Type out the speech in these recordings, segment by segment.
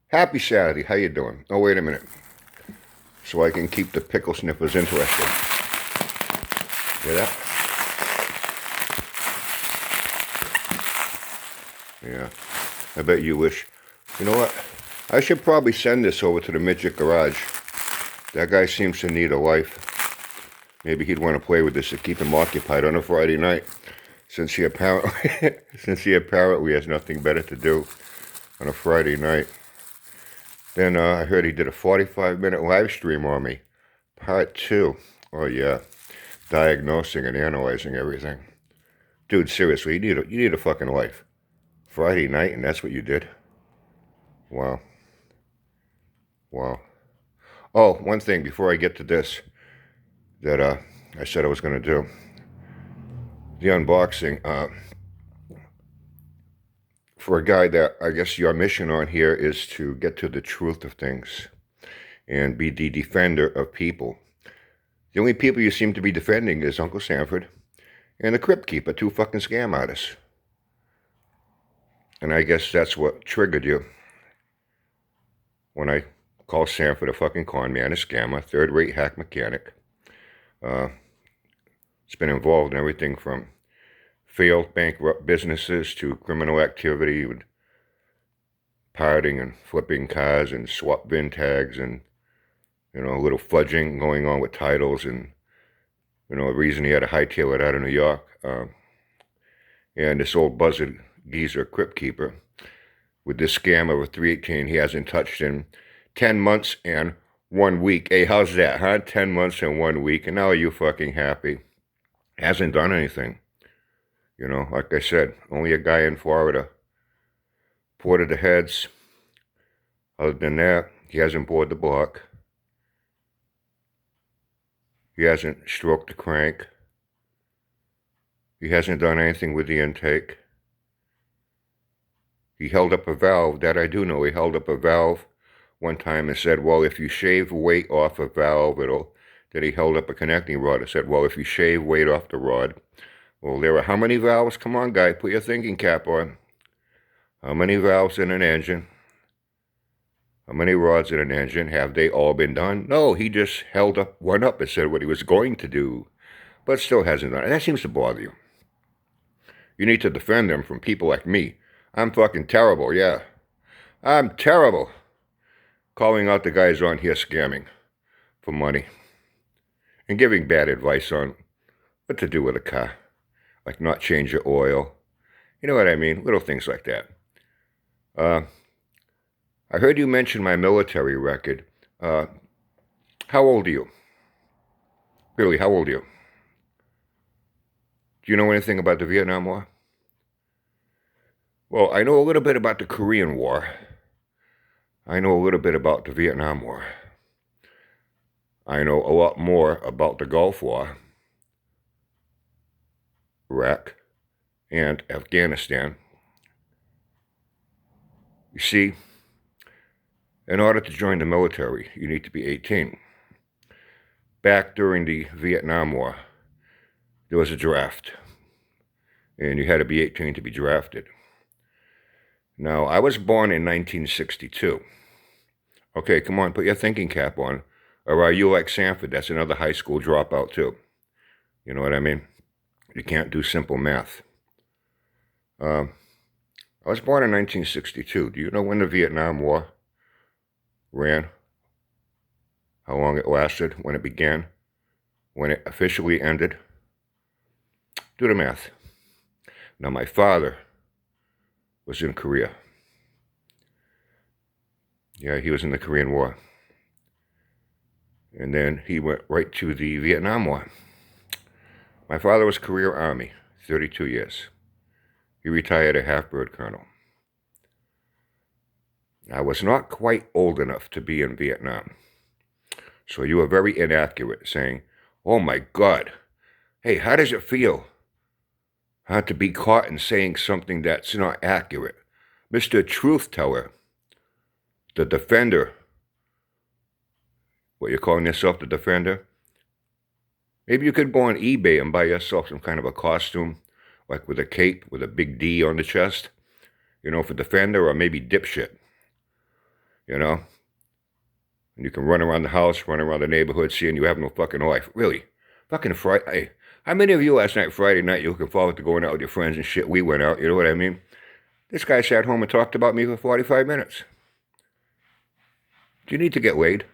Happy Saturday. How you doing? Oh, wait a minute. So I can keep the pickle sniffers interested. Hear that? Yeah. I bet you wish. You know what? I should probably send this over to the Midget Garage. That guy seems to need a life. Maybe he'd want to play with this to keep him occupied on a Friday night, since he apparently has nothing better to do on a Friday night. Then I heard he did a 45-minute live stream on me. Part 2. Oh yeah, diagnosing and analyzing everything. Dude, seriously, you need a fucking life. Friday night, and that's what you did? Wow. Wow. Oh, one thing before I get to this that I said I was going to do. The unboxing. For a guy that I guess your mission on here is to get to the truth of things and be the defender of people. The only people you seem to be defending is Uncle Sanford and the Crypt Keeper, two fucking scam artists. And I guess that's what triggered you when I called Sanford a fucking con man, a scammer, third-rate hack mechanic. It's been involved in everything from failed bankrupt businesses to criminal activity with parting and flipping cars and swap VIN tags and, a little fudging going on with titles and, the reason he had to hightail it out of New York. And this old buzzard geezer Crypt Keeper with this scam of a 318 he hasn't touched in 10 months and 1 week. Hey, how's that, huh? 10 months and 1 week, and now are you fucking happy? Hasn't done anything. Like I said, only a guy in Florida ported the heads. Other than that, he hasn't bored the block. He hasn't stroked the crank. He hasn't done anything with the intake. He held up a valve, that I do know. He held up a valve one time and said, well, if you shave weight off a valve, it'll... Then he held up a connecting rod and said, well, if you shave weight off the rod... Well, there are how many valves? Come on, guy, put your thinking cap on. How many valves in an engine? How many rods in an engine? Have they all been done? No, he just held up one up and said what he was going to do, but still hasn't done it. And that seems to bother you. You need to defend them from people like me. I'm fucking terrible, yeah. I'm terrible. Calling out the guys on here scamming for money and giving bad advice on what to do with a car. Like not change your oil. You know what I mean? Little things like that. I heard you mention my military record. How old are you? Really, how old are you? Do you know anything about the Vietnam War? Well, I know a little bit about the Korean War. I know a little bit about the Vietnam War. I know a lot more about the Gulf War, Iraq, and Afghanistan. You see, in order to join the military, you need to be 18. Back during the Vietnam War, there was a draft, and you had to be 18 to be drafted. Now, I was born in 1962. Okay, come on, put your thinking cap on. Or are you like Sanford? That's another high school dropout, too. You know what I mean? You can't do simple math. I was born in 1962. Do you know when the Vietnam War ran? How long it lasted? When it began? When it officially ended? Do the math. Now, my father was in Korea. Yeah, he was in the Korean War. And then he went right to the Vietnam War. My father was career Army, 32 years. He retired a half-bird colonel. I was not quite old enough to be in Vietnam. So you were very inaccurate, saying, oh my God, hey, how does it feel to be caught in saying something that's not accurate? Mr. Truth Teller, the defender. What, you're calling yourself the defender? Maybe you could go on eBay and buy yourself some kind of a costume, like with a cape with a big D on the chest, for defender, or maybe dipshit. you know? And you can run around the house, run around the neighborhood, seeing you have no fucking life. Really. Fucking Friday. How many of you last night, Friday night, you looking forward to going out with your friends and shit? We went out, you know what I mean? This guy sat home and talked about me for 45 minutes. Do you need to get laid?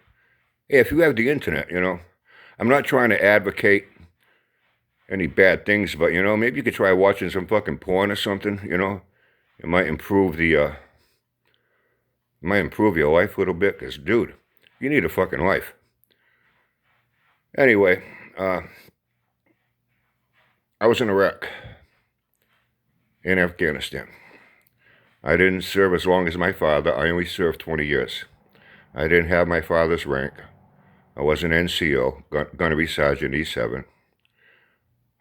Yeah, if you have the internet, you know. I'm not trying to advocate any bad things, but, you know, maybe you could try watching some fucking porn or something, you know. It might improve your life a little bit, because, dude, you need a fucking life. Anyway, I was in Iraq, in Afghanistan. I didn't serve as long as my father. I only served 20 years. I didn't have my father's rank. I was an NCO, Gunnery Sergeant E7.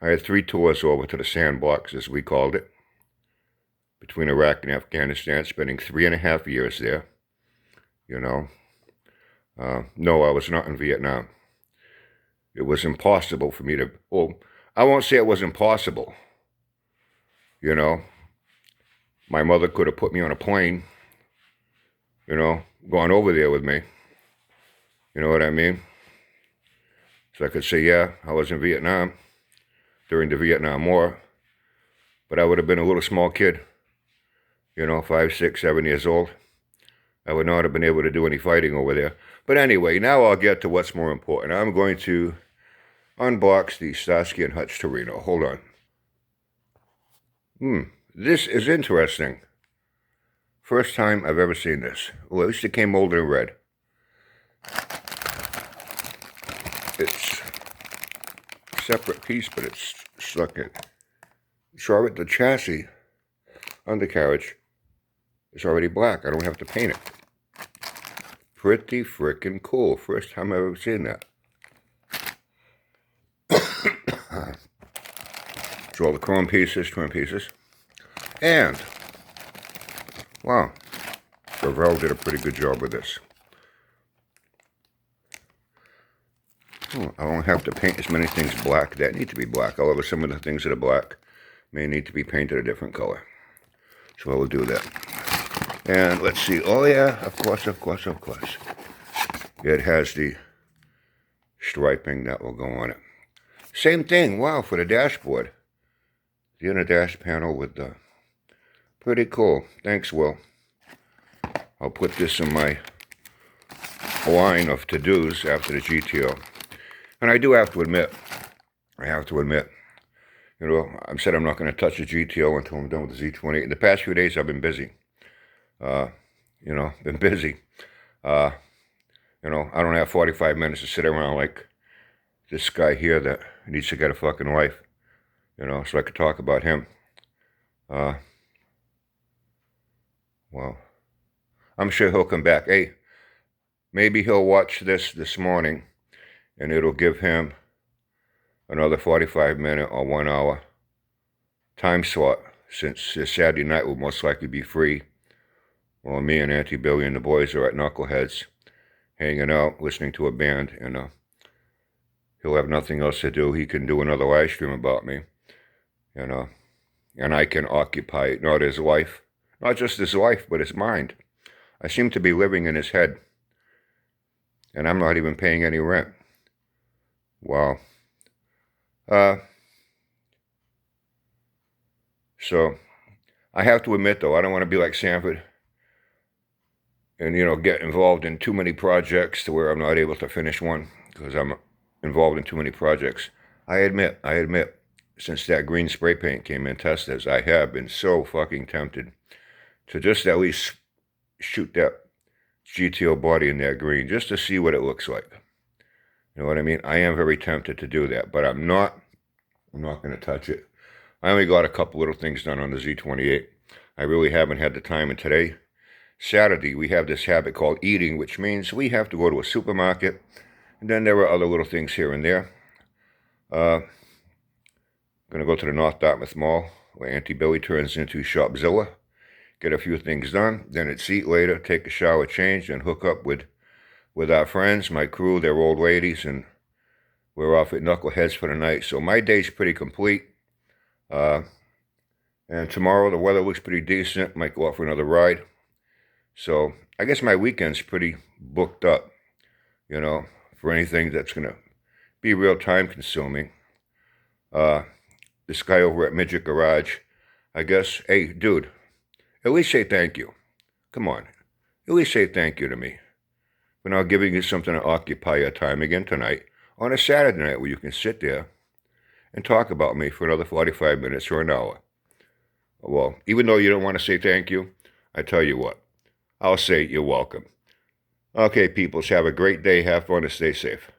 I had 3 tours over to the sandbox, as we called it, between Iraq and Afghanistan, spending 3.5 years there, you know. No, I was not in Vietnam. It was impossible for me to, well, I won't say it was impossible, you know. My mother could have put me on a plane, you know, gone over there with me. You know what I mean? So I could say, yeah, I was in Vietnam during the Vietnam War, but I would have been a little small kid, you know, 5, 6, 7 years old. I would not have been able to do any fighting over there. But anyway, now I'll get to what's more important. I'm going to unbox the Starsky and Hutch Torino. Hold on. This is interesting. First time I've ever seen this. Well, at least it came molded in red. It's a separate piece, but it's stuck in. So the chassis, undercarriage, is already black. I don't have to paint it. Pretty freaking cool. First time I've ever seen that. So all the chrome pieces, trim pieces. And, wow, Revell did a pretty good job with this. I don't have to paint as many things black that need to be black. However, some of the things that are black may need to be painted a different color. So I will do that. And let's see. Oh, yeah, of course. It has the striping that will go on it. Same thing, wow, for the dashboard. The inner dash panel with the... Pretty cool. Thanks, Will. I'll put this in my line of to-dos after the GTO. And I do have to admit, you know, I've said I'm not going to touch the GTO until I'm done with the Z28. In the past few days, I've been busy. You know, been busy. You know, I don't have 45 minutes to sit around like this guy here that needs to get a fucking life. You know, so I could talk about him. Well, I'm sure he'll come back. Hey, maybe he'll watch this morning, and it'll give him another 45-minute or 1 hour time slot, since this Saturday night will most likely be free. Well, me and Auntie Billy and the boys are at Knuckleheads, hanging out, listening to a band, and he'll have nothing else to do. He can do another live stream about me, you know, and I can occupy not his life, not just his life, but his mind. I seem to be living in his head, and I'm not even paying any rent. Wow. So, I have to admit, though, I don't want to be like Sanford and, you know, get involved in too many projects to where I'm not able to finish one because I'm involved in too many projects. I admit, since that green spray paint came in testers, I have been so fucking tempted to just at least shoot that GTO body in that green just to see what it looks like. You know what I mean? I am very tempted to do that, but I'm not going to touch it. I only got a couple little things done on the Z28. I really haven't had the time, and today, Saturday, we have this habit called eating, which means we have to go to a supermarket, and then there are other little things here and there. Going to go to the North Dartmouth Mall, where Auntie Billy turns into Shopzilla, get a few things done, then it's eat later, take a shower, change, and hook up with our friends, my crew. They're old ladies, and we're off at Knuckleheads for the night. So my day's pretty complete. And tomorrow the weather looks pretty decent. Might go out for another ride. So I guess my weekend's pretty booked up, you know, for anything that's going to be real time consuming. Uh, this guy over at Midget Garage, I guess, hey, dude, at least say thank you. Come on. At least say thank you to me for now giving you something to occupy your time again tonight on a Saturday night where you can sit there and talk about me for another 45 minutes or an hour. Well, even though you don't want to say thank you, I tell you what, I'll say you're welcome. Okay, peoples, have a great day. Have fun and stay safe.